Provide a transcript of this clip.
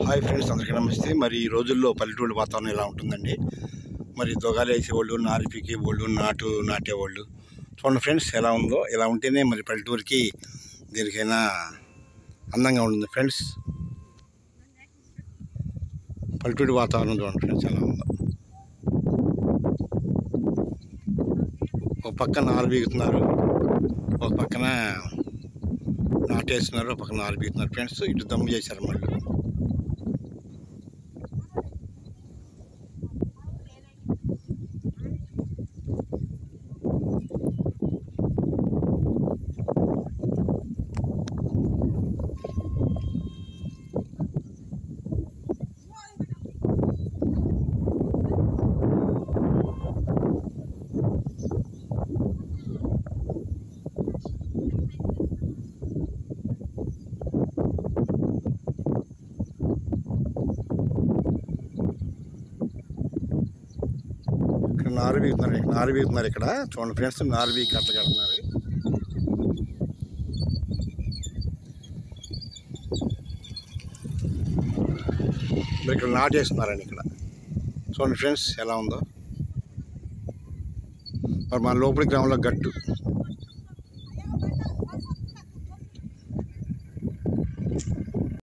Hi friends, అందరికీ నమస్తే. మరి ఈ రోజుల్లో పల్లెటూరు వాతావరణం ఎలా ఉంటుందండి? మరి దొగాలు వేసేవాళ్ళు, నారు పీకేవాళ్ళు, నాటేవాళ్ళు చూడండి ఫ్రెండ్స్ ఎలా ఉందో. ఇలా ఉంటేనే మరి పల్లెటూరికి దేనికైనా అందంగా ఉంటుంది ఫ్రెండ్స్. పల్లెటూరి వాతావరణం చూడండి ఫ్రెండ్స్ ఎలా ఉందో. ఒక పక్కన నారు పీకుతున్నారు, ఒక పక్కన నాటేస్తున్నారు, ఒక పక్కన నారు పీకుతున్నారు ఫ్రెండ్స్. ఇటు దమ్ము చేశారు మళ్ళీ. నారు బీగుతున్నారు ఇక్కడ చూడండి ఫ్రెండ్స్. నారు బీగి కట్టలు కడుతున్నారు. ఇక్కడ నాటేస్తున్నారండి. ఇక్కడ చూడండి ఫ్రెండ్స్ ఎలా ఉందో. మరి మన లోపలి గ్రామంలో గట్టు